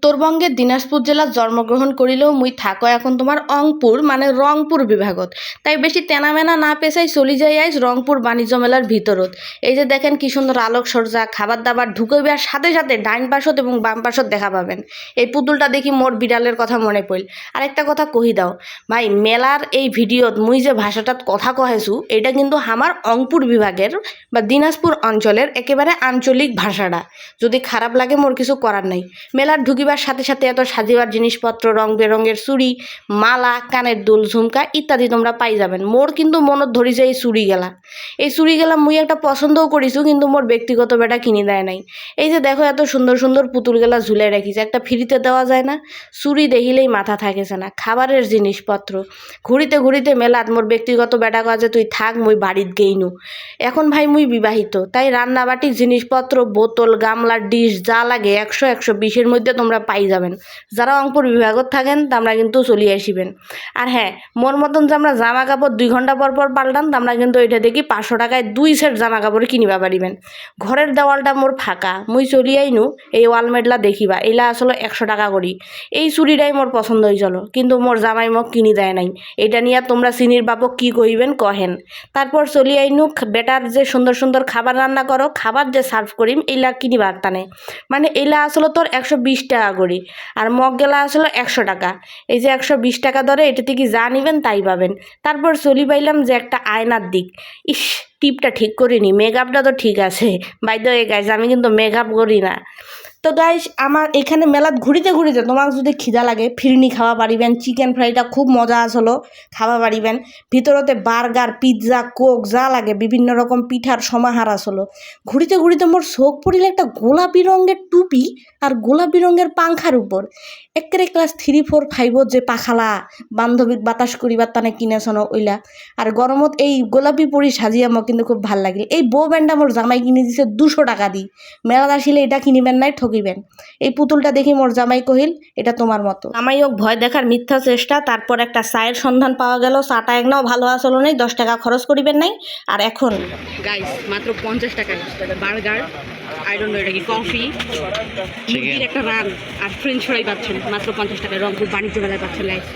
উত্তরবঙ্গের দিনাজপুর জেলার জন্মগ্রহণ করিলেও মুই থাকো এখন তোমার অংপুর মানে রংপুর বিভাগত। তাই বেশি তেনামেনা না পেছাই চলি যাই আইস রংপুর বাণিজ্য মেলার ভিতরত। এই যে দেখেন কি সুন্দর আলোক সজ্জা, খাবার দাবার ঢুকইবার সাথে সাথে ডাইন পাশত এবং বাম পাশত দেখা পাবেন। এই পুতুলটা দেখি মোর বিড়ালের কথা মনে পড়ল। আর একটা কথা কহি দাও ভাই, মেলার এই ভিডিওত মুই যে ভাষাটাত কথা কহেছু এটা কিন্তু আমার অংপুর বিভাগের বা দিনাজপুর অঞ্চলের একেবারে আঞ্চলিক ভাষাটা। যদি খারাপ লাগে মোর কিছু করার নাই। মেলার ঢুকিবার সাথে সাথে এত সাজিবার জিনিসপত্র, রং বেরঙের চুড়ি, মালা, কানের দুল, ঝুমকা ইত্যাদি তোমরা পাই যাবেন। মোর কিন্তু মনত ধরিছে এই চুড়ি গেলা। এই চুড়ি গেলা মুই একটা পছন্দও করিছু, কিন্তু মোর ব্যক্তিগত বেটা কিনি দেয় নাই। এই যে দেখো এত সুন্দর সুন্দর পুতুল গেলা ঝুলে রাখিছে, একটা ফ্রিতে দেওয়া যায় না? চুড়ি দেখিলেই মাথা থাকেছে না। খাবারের জিনিসপত্র ঘুরিতে ঘুরিতে মেলাত মোর ব্যক্তিগত বেটা কয় যে তুই থাক, মুই বাড়িত গেইনু। এখন ভাই মুই বিবাহিত, তাই রান্নাবাটির জিনিসপত্র, বোতল, গামলা, ডিশ যা লাগে 100-120-এর মধ্যে তোমরা পাই যাবেন। যারা অঙ্কুর বিভাগত থাকেন তোমরা কিন্তু চলে আসিবেন। আর হ্যাঁ, মোর মতন যে আমরা জামা কাপড় 2 ঘন্টা পর পর পাল্টান, তোমরা কিন্তু এটা দেখি 500 টাকায় 2 সেট জামা কাপড় কিনিবা পারিবেন। ঘরের দেওয়ালটা মোর ফাঁকা, মুই চলি আইনু এই ওয়ালমেটলা দেখিবা, এলা আসলে 100 টাকা করি। এই চুড়িটাই মোর পছন্দ হয়েছিল, কিন্তু মোর জামাই মোক কিনি দেয় নাই। এটা নিয়ে তোমরা চিনির বাপক কি কইবেন কহেন। তারপর চলি আইনু বেটার যে সুন্দর সুন্দর খাবার রান্না করো, খাবার যে সার্ভ করিম এইলা কিনিবা টানে। মানে এইলা আসলে তোর 120 টাকা করি, আর মগ গেলা আসলে 100 টাকা। এই যে 120 টাকা ধরে এটা থেকে যা নিবেন তাই পাবেন। তারপর চলি পাইলাম যে একটা আয়নার দিক। ইস, টিপটা ঠিক করিনি, মেকআপটা তো ঠিক আছে। বাই দ্য ওয়ে গাইস, আমি কিন্তু মেকআপ করি না। তো গাইস, আমার এখানে মেলাত ঘুরিতে ঘুরিতে তোমার যদি খিদা লাগে ফিরনি খাওয়া পারিবেন। চিকেন ফ্রাইটা খুব মজা আসলো, খাওয়া পারিবেন। ভিতরতে বার্গার, পিৎজা, কোক যা লাগে বিভিন্ন রকম পিঠার সমাহার আসলো। ঘুরিতে ঘুরিতে মোর চোখ পড়িল একটা গোলাপি রঙের টুপি আর গোলাপি রঙের পাংখার উপর। একেবারে ক্লাস 3-4-5 যে পাখালা বান্ধবীক বাতাস করিবার টানে কিনেছন ওইলা। আর গরমত এই গোলাপি পরি সাজিয়ে আমার কিন্তু খুব ভাল লাগিল। এই বউ ব্যান্ডটা মোর জামাই কিনে দিছে 200 টাকা দি। মেলাত আসিলে এটা কিনিবেন নাই, ঠকিবেন। এই পুতুলটা দেখি মোর জামাই কহিল এটা তোমার মতো। জামাই হোক ভয় দেখার মিথ্যা চেষ্টা। তারপর একটা চায়ের সন্ধান পাওয়া গেল। চাটা একনাও ভালো আসলো নাই, 10 টাকা খরচ করিবেন নাই। আর এখন গাইস মাত্র 50 টাকা বার্গার, আই ডোন্ট নো এটা কি, কফি, মুরগির একটা রান আর ফ্রেঞ্চ ফ্রাই পাচ্ছেন মাত্র 50 টাকায়। রংপুর বাণিজ্য মেলায় পাচ্ছেন গাইস।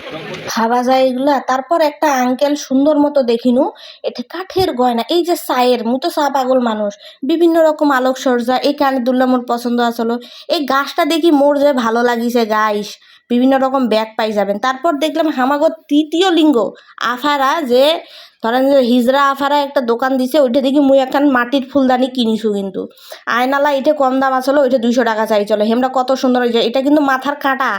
খাওয়া যায় এগুলা। তারপর একটা আঙ্কেল সুন্দর মতো দেখিনু, এটা কাঠের গয়না। এই যে চায়ের মতো চা পাগল মানুষ, বিভিন্ন রকম আলোক সজ্জা, এই কানে দুল্লা মোর পছন্দ আসলো। এই গাছটা দেখি মোর যে ভালো লাগিছে গাইস। বিভিন্ন রকম ব্যাগ পাই যাবেন। তারপর দেখলাম হামাগর তৃতীয় লিঙ্গ আফারা, যে ধরেন যে হিজরা আফারা একটা দোকান দিছে, ওইটা দেখি মুই একখান মাটির ফুলদানি কিনিছু। কিন্তু আয়নালা এটা কম দাম আসলো, ওইটা 200 টাকা চাই চলে। হেমরা কত সুন্দর হয়েছে। এটা কিন্তু মাথার কাঁটা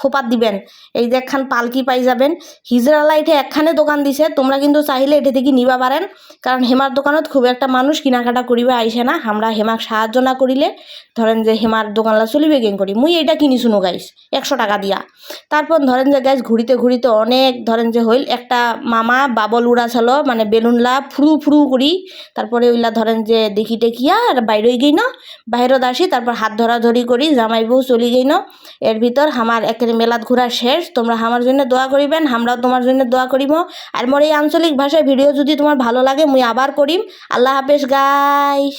খোপাত দিবেন। এই যে একখান পালকি পাই যাবেন। হিজরালা এটা একখানে দোকান দিছে, তোমরা কিন্তু চাইলে এটা থেকে নিবা পারেন। কারণ হেমার দোকানত খুব একটা মানুষ কেনাকাটা করিবে আইসে না। আমরা হেমাক সাহায্য না করিলে ধরেন যে হেমার দোকানলা চলিবে কেন করি। মুই এটা কিনিছুনো গাইস 100 টাকা দিয়া। তারপর ধরেন যে গাইস ঘুরিতে ঘুরিতে অনেক ধরেন যে হইল একটা মামা বাবল উড়াছিল, মানে বেলুনলা ফুরু ফুরু করি। তারপরে ওইলা ধরেন যে দেখি টেকিয়া আর বাইরে গই না, বাইরত আসি। তারপর হাত ধরাধরি করি, জামাই বউ চলি গই না। এর ভিতর আমার একের মেলাত ঘোরা শেষ। তোমরা আমার জন্য দোয়া করিবেন, আমরাও তোমার জন্য দোয়া করিব। আর মোর এই আঞ্চলিক ভাষায় ভিডিও যদি তোমার ভালো লাগে মুই আবার করিম। আল্লাহ হাফেজ গাইস।